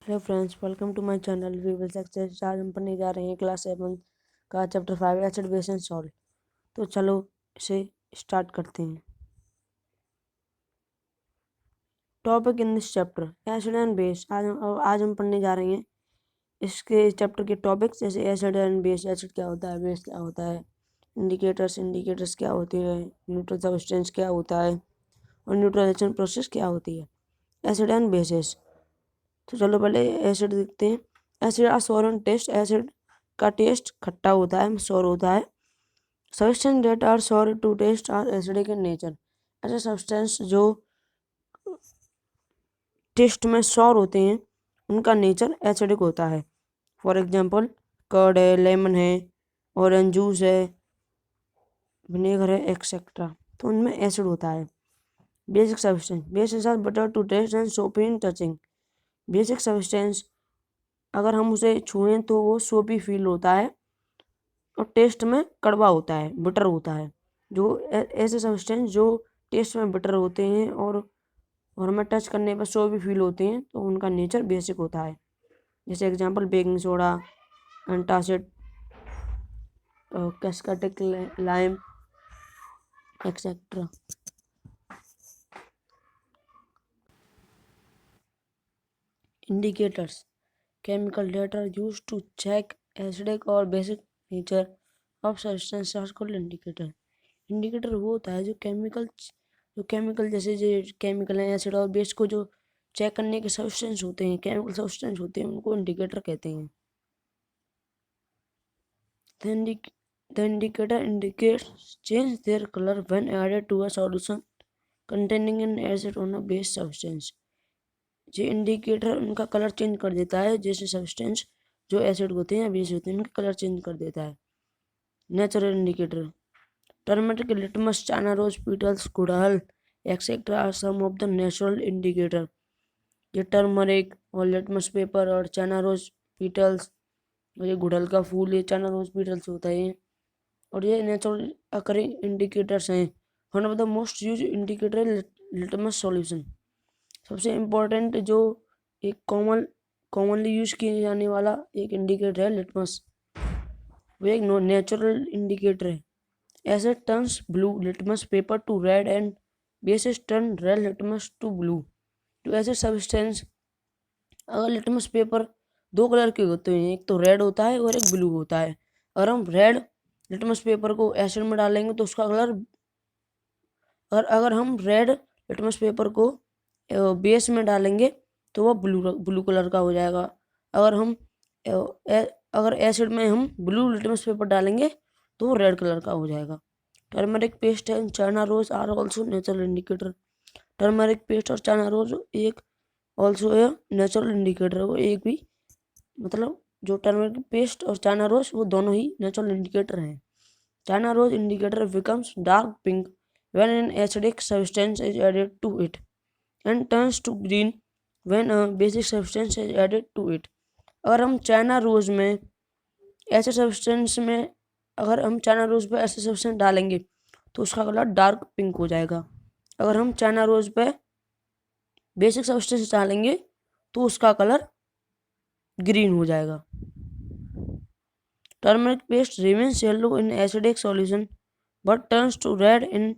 Hello friends, welcome to my channel we will success. आज हम पढ़ने जा रहे हैं क्लास 7 का chapter 5 acid base and salt. तो चलो इसे स्टार्ट करते हैं। Topic in this chapter acid and base. आज हम पढ़ने जा रहे हैं इसके चैप्टर के टॉपिक्स, जैसे एसिड एंड बेस। एसिड क्या होता है, बेस क्या होता है, इंडिकेटर्स क्या होती है, न्यूट्रल सब्सटेंस क्या होता है और न्यूट्रलाइजेशन प्रोसेस क्या होती है। Acid and bases. तो चलो पहले एसिड देखते हैं। Acid are sour on taste. Acid का टेस्ट खट्टा होता है, सोर होता है। Substance that are sour to taste are acidic in nature. ऐसे सब्सटेंस जो टेस्ट में सोर होते हैं उनका नेचर एसिडिक होता है। फॉर एग्जाम्पल कर्ड है, लेमन है, ऑरेंज जूस है, विनेगर है, एक्सेट्रा। तो उनमें एसिड होता है। Basic substance basis are bitter to taste and soapy in touching. Basic substance अगर हम उसे छुएं तो वो सोपी फील होता है और टेस्ट में कड़वा होता है, बिटर होता है। जो ऐसे सब्सटेंस जो टेस्ट में बिटर होते हैं और हमें टच करने पर सोपी फील होते हैं, तो उनका नेचर बेसिक होता है। जैसे example baking soda, antacid, caustic lime, etcetera. Indicators chemical data used to check acidic और basic nature of substance are called indicator। Indicator वो होता है जो केमिकल जैसे जो केमिकल है, एसिड और बेस को जो चेक करने के सब्सटेंस होते हैं, केमिकल सब्सटेंस होते हैं, उनको इंडिकेटर कहते हैं। The indicator indicates change their color when added to a solution containing an acid on a base substance। ये इंडिकेटर उनका कलर चेंज कर देता है, जैसे सब्सटेंस जो एसिड होते हैं या बेस होते हैं उनका कलर चेंज कर देता है। Natural indicator turmeric, litmus, China rose petals, गुड़हल etcetera are some of the natural indicator. ये टर्मरिक और लिटमस पेपर और चाइना रोज पीटल्स और ये गुड़हल का फूल, ये चाइना रोज पीटल्स होता है और ये नेचुरल अकरिंग इंडिकेटर्स हैं। One of the most use indicator litmus solution. सबसे इम्पोर्टेंट जो एक कॉमनली यूज किए जाने वाला एक इंडिकेटर है लिटमस। वो एक नेचुरल इंडिकेटर है। Acid turns blue litmus paper to red and bases turn red litmus to blue. तो एसिड सब्सटेंस अगर लिटमस पेपर दो कलर के होते हैं, एक तो रेड होता है और एक ब्लू होता है। अगर हम रेड लिटमस पेपर को एसिड में डालेंगे तो उसका कलर, अगर हम रेड लिटमस पेपर को बेस में डालेंगे तो वह ब्लू कलर का हो जाएगा। अगर एसिड में हम ब्लू लिटमस पेपर डालेंगे तो वो रेड कलर का हो जाएगा। Turmeric paste and China rose are also natural indicator. Turmeric paste और चाइना रोज एक ऑल्सो ए नेचुरल इंडिकेटर। वो एक भी मतलब जो टर्मरिक पेस्ट और चाइना रोज वो दोनों ही नेचुरल इंडिकेटर हैं। China rose indicator becomes dark pink when an acidic substance is added to it and turns to green when a basic substance is added to it। अगर हम China rose में ऐसे substance में अगर हम China rose पे ऐसे substance डालेंगे तो उसका कलर डार्क पिंक हो जाएगा। अगर हम चाइना रोज पे बेसिक सब्सटेंस डालेंगे तो उसका कलर ग्रीन हो जाएगा। Turmeric paste remains yellow in acidic solution but turns to red in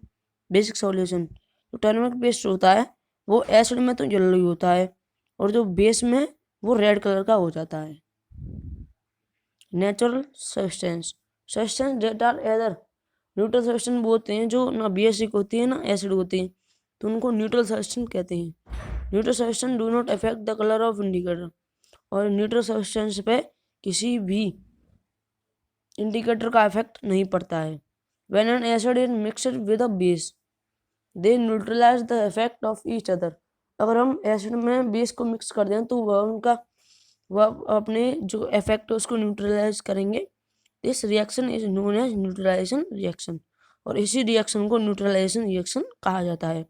basic solution. तो टर्मरिक पेस्ट होता है वो एसिड में तो येलो ही होता है और जो बेस में वो रेड कलर का हो जाता है। Natural substance that are either neutral substance बोलते हैं जो ना बेसिक होती है ना एसिड होती है, तो उनको न्यूट्रल सब्सटेंस कहते हैं। Neutral substance do not affect the colour of indicator. और न्यूट्रल सब्सटेंस पे किसी भी इंडिकेटर का इफेक्ट नहीं पड़ता है। When an acid is mixed with a base, they neutralize the effect of each other। अगर हम एसिड में बेस को मिक्स कर दें तो वह अपने जो इफेक्ट है उसको न्यूट्रलाइज करेंगे। This reaction is known as neutralisation reaction और इसी रिएक्शन को न्यूट्रलाइजेशन रिएक्शन कहा जाता है।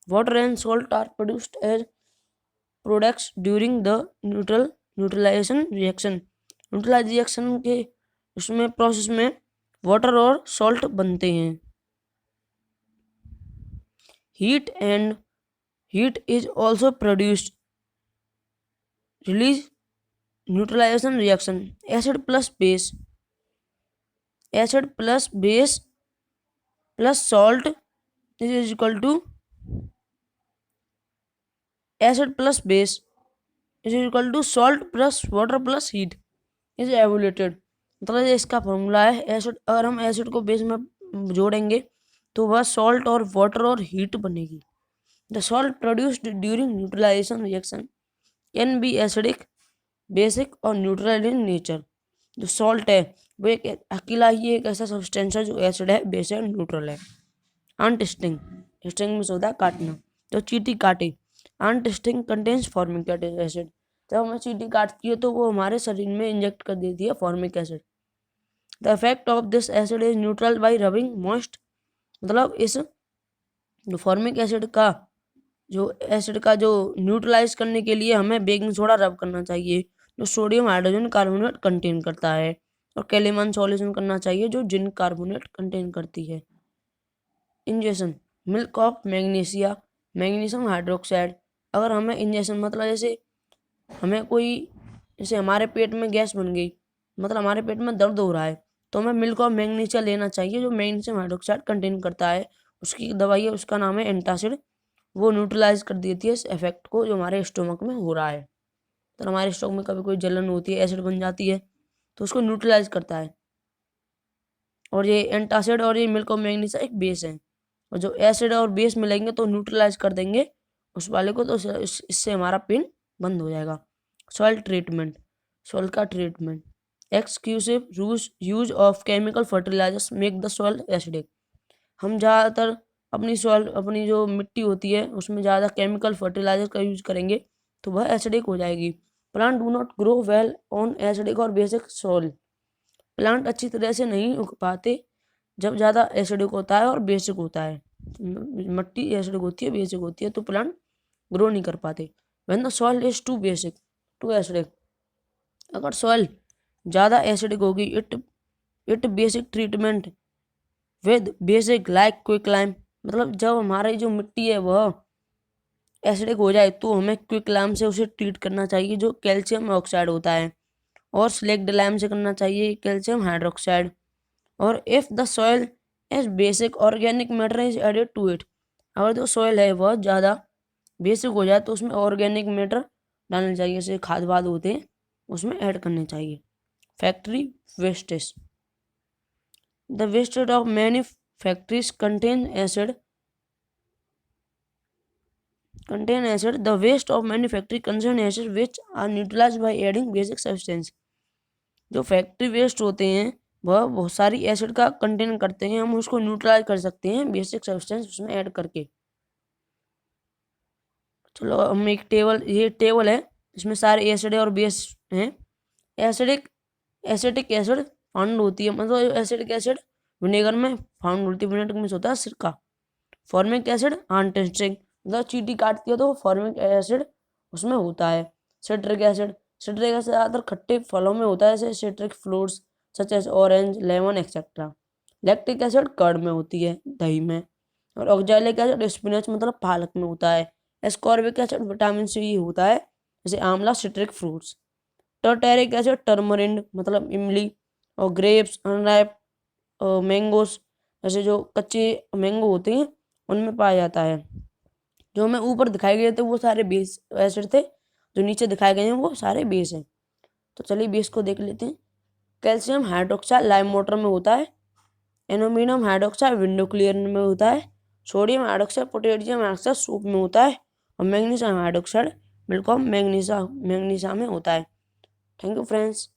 Water and salt are produced as products during the neutralisation reaction. Neutralise reaction के उसमें प्रोसेस में वाटर और सॉल्ट बनते हैं। Heat is also produced release neutralisation reaction, acid plus base plus salt is equal to acid plus base is equal to salt plus water plus heat is evaluated. मतलब ये इसका formula है। Acid, अगर हम acid को base में जोड़ेंगे तो वह सॉल्ट और वाटर और हीट बनेगी। The salt produced during neutralisation reaction can be acidic, basic और न्यूट्रल इन नेचर। जो सॉल्ट है वो एक अकेला ही एक ऐसा सब्सटेंस है जो एसिड है, बेस है, न्यूट्रल है। आंट स्टिंग, स्टिंग में होता है काटना, जो चींटी काटे। Ant sting contains formic acid. जब हमें चींटी काटती है तो वो हमारे शरीर में इंजेक्ट कर देती है formic acid. The effect of this acid is neutral by rubbing moist. मतलब इस फॉर्मिक एसिड का जो न्यूट्रलाइज करने के लिए हमें बेकिंग सोडा रब करना चाहिए, जो सोडियम हाइड्रोजन कार्बोनेट कंटेन करता है, और कैलेमन सॉल्यूशन करना चाहिए जो जिंक कार्बोनेट कंटेन करती है। Injection, milk of magnesia, magnesium hydroxide. अगर हमें इंजेक्शन, मतलब जैसे हमारे पेट में गैस बन गई, मतलब हमारे पेट में दर्द हो रहा है, तो हमें मिल्क ऑफ मैग्नीशिया लेना चाहिए जो मैग्नीशियम हाइड्रोक्साइड कंटेन करता है। उसकी दवाई है, उसका नाम है एंटासिड। वो न्यूट्रलाइज कर देती है इस इफेक्ट को जो हमारे स्टोमक में हो रहा है। तो हमारे स्टोमक में कभी कोई जलन होती है, एसिड बन जाती है, तो उसको न्यूट्रलाइज करता है। और ये एंटासिड और ये मिल्क ऑफ मैग्नीशिया एक बेस है, और जो एसिड और बेस मिलेंगे तो न्यूट्रलाइज कर देंगे उस वाले को, तो इससे हमारा पेन बंद हो जाएगा। सॉइल ट्रीटमेंट, सॉइल का treatment. Exclusive use of chemical fertilisers make the soil acidic. हम ज़्यादातर अपनी जो मिट्टी होती है उसमें ज़्यादा केमिकल फर्टिलाइजर का यूज करेंगे तो वह एसिडिक हो जाएगी। Plant do not grow well on acidic और बेसिक सॉइल। प्लांट अच्छी तरह से नहीं उग पाते जब ज़्यादा एसिडिक होता है और बेसिक होता है। मिट्टी एसिडिक होती है, बेसिक होती है, तो प्लांट ग्रो नहीं कर पाते। When the soil is too basic too acidic, अगर सॉइल ज़्यादा एसिडिक होगी, it basic treatment with basic like quick lime. मतलब जब हमारी जो मिट्टी है वह एसिडिक हो जाए तो हमें क्विक लाइम से उसे ट्रीट करना चाहिए जो कैल्शियम ऑक्साइड होता है, और स्लेक्ड लाइम से करना चाहिए कैल्शियम हाइड्रोक्साइड। और if the soil is basic organic matter is added to it. अगर जो सॉइल है वह ज़्यादा बेसिक हो जाए तो उसमें ऑर्गेनिक मैटर डालना चाहिए, जैसे खाद वाद होते हैं उसमें ऐड करने चाहिए। Factory wastage, the wastage of many factories contain acid. The waste of manufacturing contain acid which are neutralized by adding basic substance। जो फैक्ट्री वेस्ट होते हैं वह बहुत सारी एसिड का कंटेन करते हैं, हम उसको न्यूट्रलाइज कर सकते हैं बेसिक सब्सटेंस उसमें ऐड करके। चलो हम एक ये टेबल है, इसमें सारे एसिड और बेस हैं। एसिडिक एसिड फाउंड होती है, मतलब एसिडिक एसिड विनेगर में फाउंड होती है। विनेगर में होता है सिरका। फॉर्मिक एसिड अनटेस्टिंग, मतलब चींटी काटती है तो फॉर्मिक एसिड उसमें होता है। सिट्रिक एसिड ज़्यादातर खट्टे फलों में होता है, जैसे citric fruits such as orange, lemon etcetera. Lactic acid curd में होती है, दही में। और ऑक्जेलिक एसिड स्पिनच मतलब पालक में होता है। एस्कॉर्बिक एसिड विटामिन सी होता है, जैसे आंवला, सिट्रिक फ्रूट्स। टर्टेरिक एसिड टर्मरिंड मतलब इमली। और ग्रेप्स, अनराइप मैंगोस, जैसे जो कच्चे मैंगो होते हैं उनमें पाया जाता है। जो हमें ऊपर दिखाए गए थे वो सारे बेस एसिड थे, जो नीचे दिखाए गए हैं वो सारे बेस हैं। तो चलिए बेस को देख लेते हैं। कैल्शियम हाइड्रोक्साइड लाइम वाटर में होता है। एल्यूमिनियम हाइड्रोक्साइड विंडो क्लियर में होता है। Sodium hydroxide potassium hydroxide soup में होता है। और magnesium hydroxide milk of magnesia में होता है। Thank you friends.